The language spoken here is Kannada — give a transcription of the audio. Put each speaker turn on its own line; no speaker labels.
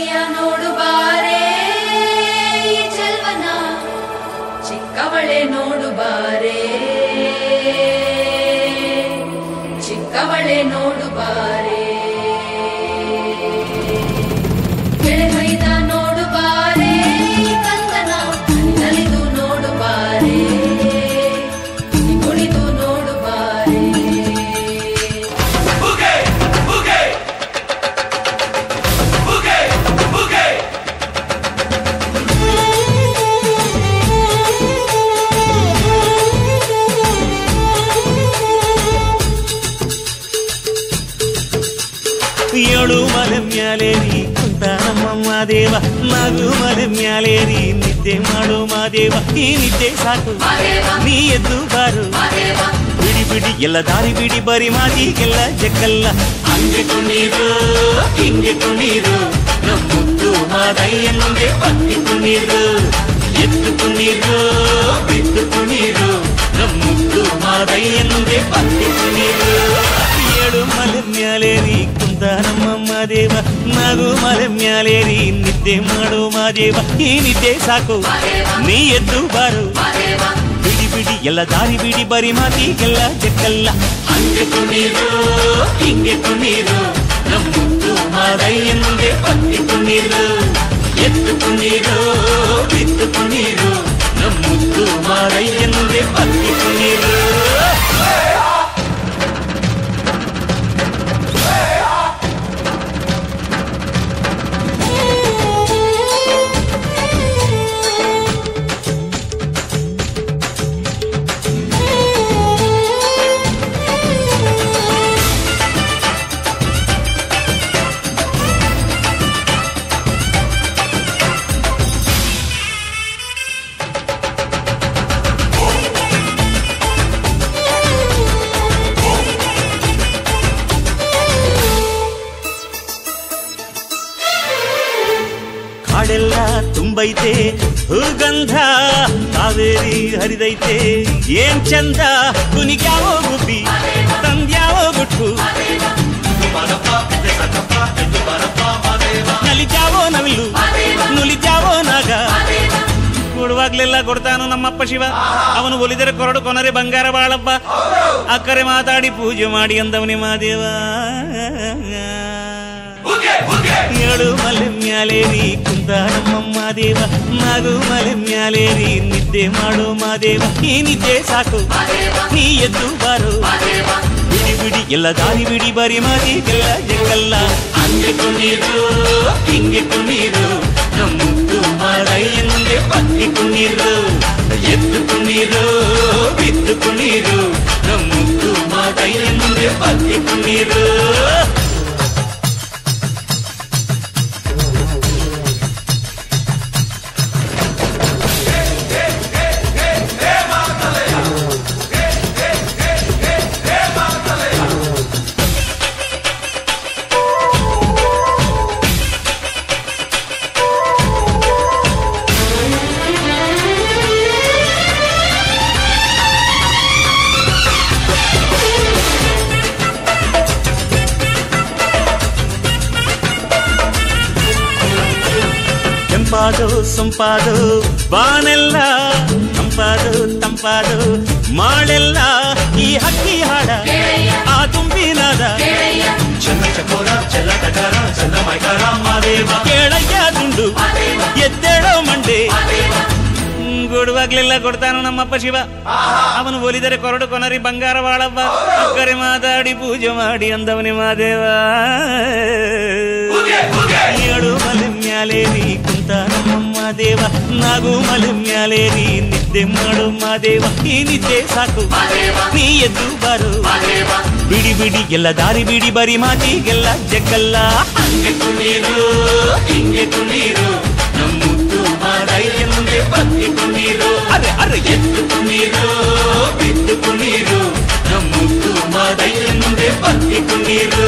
ಗೆಳೆಯ ನೋಡು ಬಾರೆ ಈ ಚೆಲ್ವನ ಚಿಕ್ಕವಳೆ ನೋಡು ಬಾರೆ ಚಿಕ್ಕವಳೆ ನೋಡು ಬಾರೆ ಗೆಳೆ ಮೈದ ನೋಡು ಬಾರೆ ಈ ಕಂದನ ನಲಿದು ನೋಡು ಬಾರೆ ಕುಣಿದು ನೋಡು ಬಾರೆ
ಏಳು ಮಲೆ ಮ್ಯಾಲೇರಿ ಕುಂತ ನಮ್ಮಮ್ಮ ದೇವ ನಗು ಮಲೆ ಮ್ಯಾಲೇರಿ ನಿದ್ದೆ ಮಾಡು ಮಾದೇವ ಈ ನಿದ್ದೆ ಸಾಕು ನೀ ಎದ್ದು ಬಾರು ಬಿಡಿ ಬಿಡಿ ಎಲ್ಲ ದಾರಿ ಬಿಡಿ ಬರಿ ಮಾತಿಗೆಲ್ಲ ಜಕ್ಕಲ್ಲ ಹಂಗೆ ಕುಣೀರು ಹಿಂಗೆ ಕುಣೀರು ನಮ್ಮುದ್ದು ಮಾದಯ್ಯ ಮುಂದೆ ಪತ್ತಿ ಕುಣೀರು ಎದ್ದು ಕುಣೀರು ಬಿದ್ದು ಕುಣೀರು ನಮ್ಮುದ್ದು ಮಾದಯ್ಯ ಮುಂದೆ ಪತ್ತಿ ಕುಣೀರು ಏಳು ಮಲೆ ಮ್ಯಾಲೇರಿ ಕುಂತ ನಮ್ಮಮ್ಮ ದೇವ ನಗು ಮಲೆ ಮ್ಯಾಲೇರಿ ನಿದ್ದೆ ಮಾಡು ಮಾದೇವ ಈ ನಿದ್ದೆ ಸಾಕು ನೀ ಎದ್ದು ಬಾರು ಬಿಡಿ ಬಿಡಿ ಎಲ್ಲ ದಾರಿ ಬಿಡಿ ಬರಿ ಮಾತಿಗೆಲ್ಲ ಜಕ್ಕಲ್ಲ ಹಂಗೆ ಕುಣೀರು ಹಿಂಗೆ ಕುಣೀರು ನಮ್ಮುದ್ದು ಮಾದಯ್ಯ ಮುಂದೆ ಪತ್ತಿ ಕುಣೀರು ಎದ್ದು ಕುಣೀರು ಬಿದ್ದು ಕುಣೀರು ನಮ್ಮುದ್ದು ಮಾದಯ್ಯ ಮುಂದೆ ಪತ್ತಿ ಕುಣೀರು ಕಾಡೆಲ್ಲ ತುಂಬೈತೆ ಹೂಗಂಧ ಕಾವೇರಿ ಹರಿದೈತೆ ಏನ್ ಚಂದ ಕುನಿಗ್ಯಾವೋ ಗುಬ್ಬಿ ತಂದ್ಯಾವೋ ಗುಟ್ಟು ನಲಿಜಾವೋ ನವಿಲು ನುಲಿಜಾವೋ ನಾಗ ಕೊಡುವಾಗ್ಲೆಲ್ಲ ಕೊಡ್ತಾನು ನಮ್ಮಪ್ಪ ಶಿವ ಅವನು ಒಲಿದರೆ ಕೊರಡು ಕೊನರೆ ಬಂಗಾರ ಬಾಳಪ್ಪ ಅಕ್ಕರೆ ಮಾತಾಡಿ ಪೂಜೆ ಮಾಡಿ ಅಂದವನಿ ಮಾದೇವ ಏಳು ಮಲೆ ಮ್ಯಾಲೇರಿ ಕುಂತ ನಮ್ಮಮ್ಮ ದೇವ ನಗು ಮಲೆ ಮ್ಯಾಲೇರಿ ನಿದ್ದೆ ಮಾಡು ಮಾದೇವ ಈ ನಿದ್ದೆ ಸಾಕು ನೀ ಎದ್ದು ಬಾರು ಬಿಡಿ ಬಿಡಿ ಎಲ್ಲ ದಾರಿ ಬಿಡಿ ಬರಿ ಮಾತಿಗೆಲ್ಲ ಜಕ್ಕಲ್ಲ ಹಂಗೆ ಕುಣೀರು ಹಿಂಗೆ ಕುಣೀರು ನಮ್ಮುದ್ದು ಮಾದಯ್ಯ ಮುಂದೆ ಪತ್ತಿ ಕುಣೀರು ಎದ್ದು ಕುಣೀರು ಬಿದ್ದು ಕುಣೀರು ನಮ್ಮುದ್ದು ಮಾದಯ್ಯ ಮುಂದೆ ಪತ್ತಿ ಕುಣೀರು ತಂಪಾದು ಸೊಂಪಾದು ಬಾನೆಲ್ಲ ತಂಪಾದು ತಂಪಾದು ಮಾಳೆಲ್ಲ ಈ ಹಕ್ಕಿ ಹಾಡ ಆ ತುಂಬಿನಾದ ಚನ್ನ ಚಕೋರ ಚೆಲ್ಲ ಟಗರ ಚನ್ನ ಮೈಕಾರ ಮಾದೇವ ಕೇಳಯ್ಯ ದುಂಡು ಎದ್ದೇಳೋ ಮಂಡೆ ಕೊಡುವಾಗ್ಲೆಲ್ಲ ಕೊಡ್ತಾನು ನಮ್ಮಪ್ಪ ಶಿವ ಅವನು ಒಲಿದರೆ ಕೊರಡು ಕೊನರಿ ಬಂಗಾರ ಬಾಳವ್ವ ಅಕ್ಕರೆ ಮಾತಾಡಿ ಪೂಜೆ ಮಾಡಿ ಅಂದವನಿ ಮಾದೇವ ಏಳು ಮಲೆ ಮ್ಯಾಲೇರಿ ಕುಂತ ನಮ್ಮಮ್ಮ ದೇವ ನಗು ಮಲೆ ಮ್ಯಾಲೇರಿ ನಿದ್ದೆ ಮಾಡು ಮಾದೇವ ಈ ನಿದ್ದೆ ಸಾಕು ನೀ ಎದ್ದು ಬಾರು ಬಿಡಿ ಬಿಡಿ ಎಲ್ಲ ದಾರಿ ಬಿಡಿ ಬರಿ ಮಾತಿಗೆಲ್ಲ ಜಕ್ಕಲ್ಲ ಹಂಗೆ ಕುಣೀರು ಹಿಂಗೆ ಕುಣೀರು ನಮ್ಮುದ್ದು ಮಾದಯ್ಯ ಮುಂದೆ ಪತ್ತಿ ಕುಣೀರು ಅರೆ ಅರೆ ಎದ್ದು ಕುಣೀರು ಬಿದ್ದು ಕುಣೀರು ನಮ್ಮುದ್ದು ಮಾದಯ್ಯ ಮುಂದೆ ಪತ್ತಿ ಕುಣೀರು